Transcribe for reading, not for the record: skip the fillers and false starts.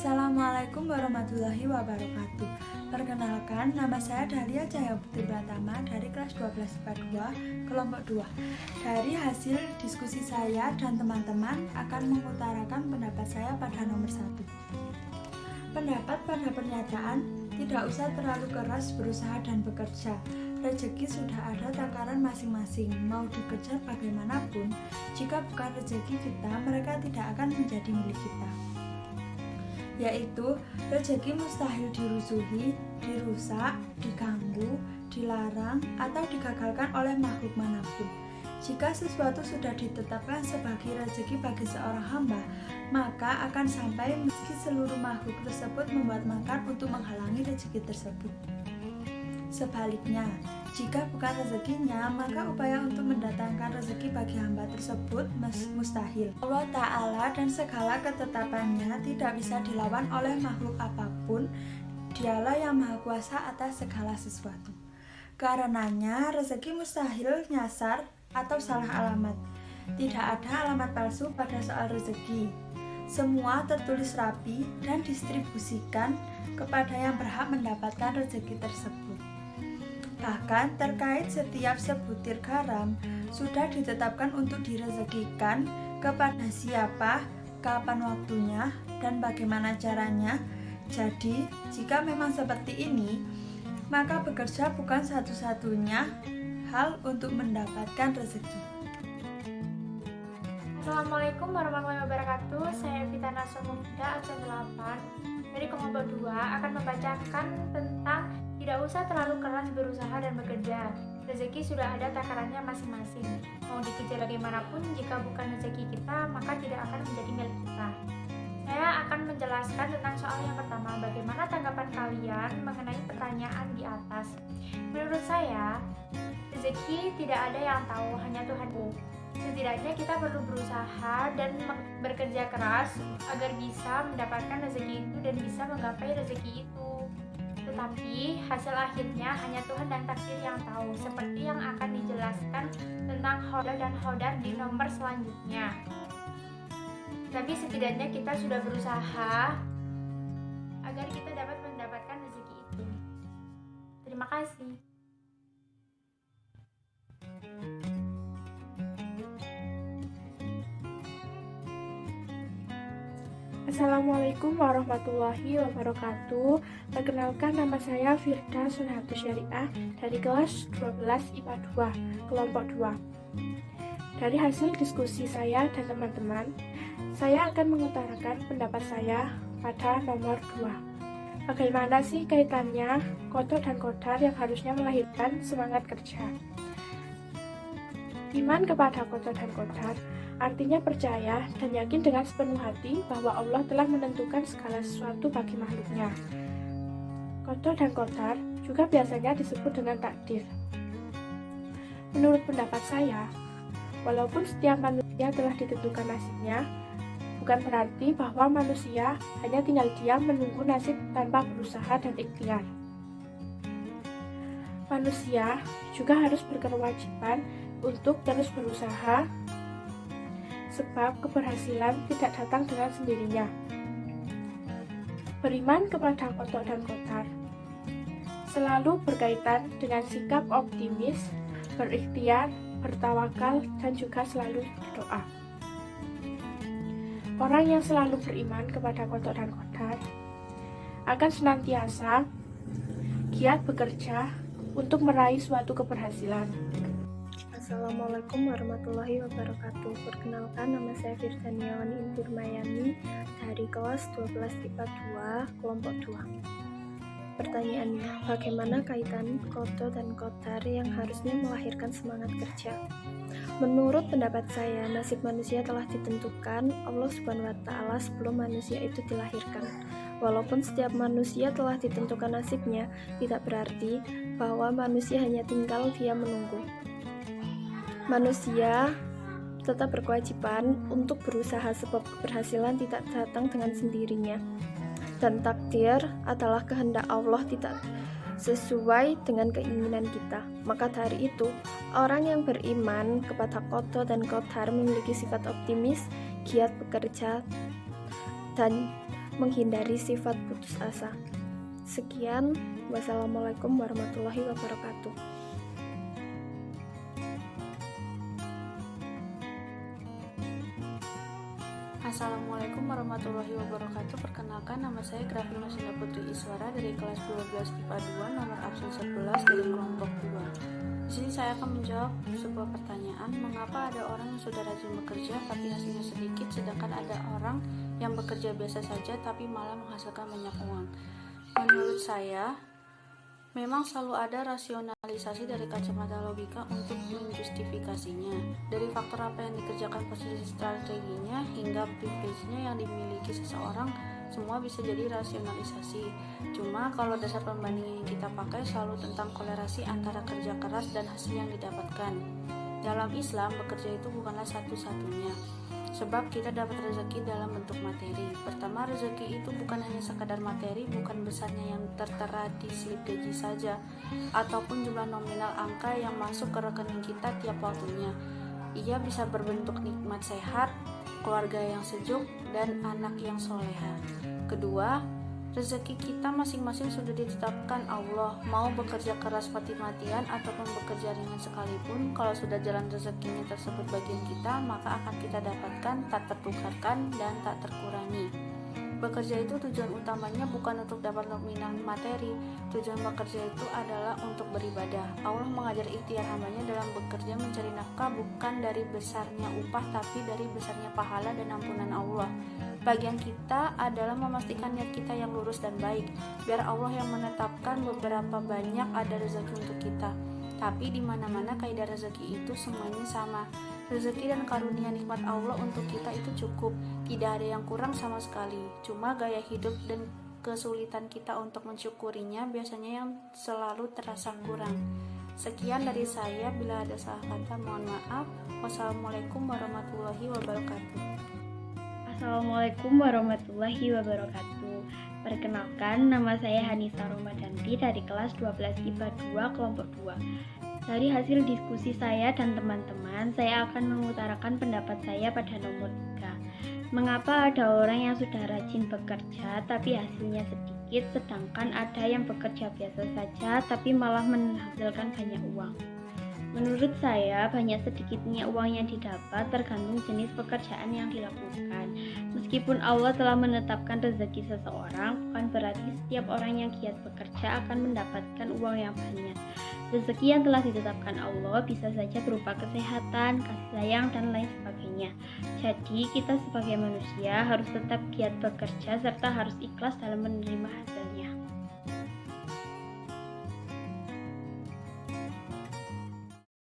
Assalamualaikum warahmatullahi wabarakatuh. Perkenalkan, nama saya Dahlia Cahaya Putri Pratama dari kelas 12 IPA 2, kelompok 2. Dari hasil diskusi saya dan teman-teman akan mengutarakan pendapat saya pada nomor 1. Pendapat pada pernyataan, tidak usah terlalu keras berusaha dan bekerja. Rezeki sudah ada takaran masing-masing, mau dikejar bagaimanapun, jika bukan rezeki kita, mereka tidak akan menjadi milik kita. Yaitu, rezeki mustahil dirusuhi, dirusak, diganggu, dilarang, atau digagalkan oleh makhluk manapun. Jika sesuatu sudah ditetapkan sebagai rezeki bagi seorang hamba, maka akan sampai meski seluruh makhluk tersebut membuat makar untuk menghalangi rezeki tersebut. Sebaliknya, jika bukan rezekinya, maka upaya untuk mendatangkan rezeki bagi hamba tersebut mustahil. Allah Ta'ala dan segala ketetapannya tidak bisa dilawan oleh makhluk apapun. Dialah yang maha kuasa atas segala sesuatu. Karenanya, rezeki mustahil nyasar atau salah alamat. Tidak ada alamat palsu pada soal rezeki. Semua tertulis rapi dan distribusikan kepada yang berhak mendapatkan rezeki tersebut. Bahkan terkait setiap sebutir garam sudah ditetapkan untuk direzekikan kepada siapa, kapan waktunya, dan bagaimana caranya. Jadi, jika memang seperti ini, maka bekerja bukan satu-satunya hal untuk mendapatkan rezeki. Assalamualaikum warahmatullahi wabarakatuh. Saya Vita Nasrullah absen 8 dari kelompok 2 akan membacakan tentang tidak usah terlalu keras berusaha dan bekerja. Rezeki sudah ada takarannya masing-masing. Mau dikejar bagaimanapun, jika bukan rezeki kita, maka tidak akan menjadi milik kita. Saya akan menjelaskan tentang soal yang pertama, bagaimana tanggapan kalian mengenai pertanyaan di atas. Menurut saya, rezeki tidak ada yang tahu, hanya Tuhan. Setidaknya kita perlu berusaha dan bekerja keras agar bisa mendapatkan rezeki itu dan bisa menggapai rezeki itu. Tetapi hasil akhirnya hanya Tuhan dan takdir yang tahu, seperti yang akan dijelaskan tentang hodar dan hodar di nomor selanjutnya. Tapi setidaknya kita sudah berusaha agar kita dapat mendapatkan rezeki itu. Terima kasih. Assalamualaikum warahmatullahi wabarakatuh. Perkenalkan, nama saya Firda Sunhatu Syariah dari kelas 12 IPA 2, kelompok 2. Dari hasil diskusi saya dan teman-teman, saya akan mengutarakan pendapat saya pada nomor 2. Bagaimana sih kaitannya qada dan qadar yang harusnya melahirkan semangat kerja? Iman kepada qada dan qadar artinya percaya dan yakin dengan sepenuh hati bahwa Allah telah menentukan segala sesuatu bagi makhluknya. Qada dan qadar juga biasanya disebut dengan takdir. Menurut pendapat saya, walaupun setiap manusia telah ditentukan nasibnya, bukan berarti bahwa manusia hanya tinggal diam menunggu nasib tanpa berusaha dan ikhtiar. Manusia juga harus berkewajiban untuk terus berusaha, sebab keberhasilan tidak datang dengan sendirinya. Beriman kepada qada dan qadar selalu berkaitan dengan sikap optimis, berikhtiar, bertawakal, dan juga selalu berdoa. Orang yang selalu beriman kepada qada dan qadar akan senantiasa giat bekerja untuk meraih suatu keberhasilan. Assalamualaikum warahmatullahi wabarakatuh. Perkenalkan, nama saya Firdaniawani Indurmayani dari kelas 12 IPA 2, kelompok 2. Pertanyaannya, bagaimana kaitan qada dan qadar yang harusnya melahirkan semangat kerja? Menurut pendapat saya, nasib manusia telah ditentukan Allah Subhanahu wa Ta'ala sebelum manusia itu dilahirkan. Walaupun setiap manusia telah ditentukan nasibnya, tidak berarti bahwa manusia hanya tinggal diam menunggu. Manusia tetap berkewajiban untuk berusaha sebab keberhasilan tidak datang dengan sendirinya. Dan takdir adalah kehendak Allah tidak sesuai dengan keinginan kita. Maka dari itu, orang yang beriman kepada qada dan qadar memiliki sifat optimis, giat bekerja, dan menghindari sifat putus asa. Sekian, wassalamualaikum warahmatullahi wabarakatuh. Assalamualaikum warahmatullahi wabarakatuh. Perkenalkan, nama saya Grafil Masinda Putri Iswara dari kelas 12 IPA 2 nomor absen 11 dari kelompok 2. Di sini saya akan menjawab sebuah pertanyaan, mengapa ada orang yang sudah rajin bekerja tapi hasilnya sedikit, sedangkan ada orang yang bekerja biasa saja tapi malah menghasilkan banyak uang. Menurut saya, memang selalu ada rasionalisasi dari kacamata logika untuk menjustifikasinya. Dari faktor apa yang dikerjakan, posisi strateginya, hingga privilege-nya yang dimiliki seseorang, semua bisa jadi rasionalisasi. Cuma kalau dasar pembanding yang kita pakai selalu tentang kolerasi antara kerja keras dan hasil yang didapatkan. Dalam Islam, bekerja itu bukanlah satu-satunya. Sebab kita dapat rezeki dalam bentuk materi. Pertama, rezeki itu bukan hanya sekadar materi, bukan besarnya yang tertera di slip gaji saja, ataupun jumlah nominal angka yang masuk ke rekening kita tiap waktunya. Ia bisa berbentuk nikmat sehat, keluarga yang sejuk, dan anak yang soleha. Kedua, rezeki kita masing-masing sudah ditetapkan Allah. Mau bekerja keras mati-matian ataupun bekerja ringan sekalipun, kalau sudah jalan rezekinya tersebut bagian kita, maka akan kita dapatkan, tak tertukarkan dan tak terkurangi. Bekerja itu tujuan utamanya bukan untuk dapat nominal materi. Tujuan bekerja itu adalah untuk beribadah. Allah mengajar ikhtiar hambanya dalam bekerja mencari nafkah bukan dari besarnya upah, tapi dari besarnya pahala dan ampunan Allah. Bagian kita adalah memastikan niat kita yang lurus dan baik, biar Allah yang menetapkan beberapa banyak ada rezeki untuk kita. Tapi di mana-mana kaidah rezeki itu semuanya sama. Rezeki dan karunia nikmat Allah untuk kita itu cukup, tidak ada yang kurang sama sekali. Cuma gaya hidup dan kesulitan kita untuk mensyukurinya biasanya yang selalu terasa kurang. Sekian dari saya, bila ada salah kata mohon maaf. Wassalamualaikum warahmatullahi wabarakatuh. Assalamualaikum warahmatullahi wabarakatuh. Perkenalkan, nama saya Hanisa Romadanti dari kelas 12 IPA 2 kelompok 2. Dari hasil diskusi saya dan teman-teman, saya akan mengutarakan pendapat saya pada nomor 3. Mengapa ada orang yang sudah rajin bekerja tapi hasilnya sedikit, sedangkan ada yang bekerja biasa saja tapi malah menghasilkan banyak uang? Menurut saya, banyak sedikitnya uang yang didapat tergantung jenis pekerjaan yang dilakukan. Meskipun Allah telah menetapkan rezeki seseorang, bukan berarti setiap orang yang giat bekerja akan mendapatkan uang yang banyak. Rezeki yang telah ditetapkan Allah bisa saja berupa kesehatan, kasih sayang, dan lain sebagainya. Jadi, kita sebagai manusia harus tetap giat bekerja serta harus ikhlas dalam menerima hasilnya.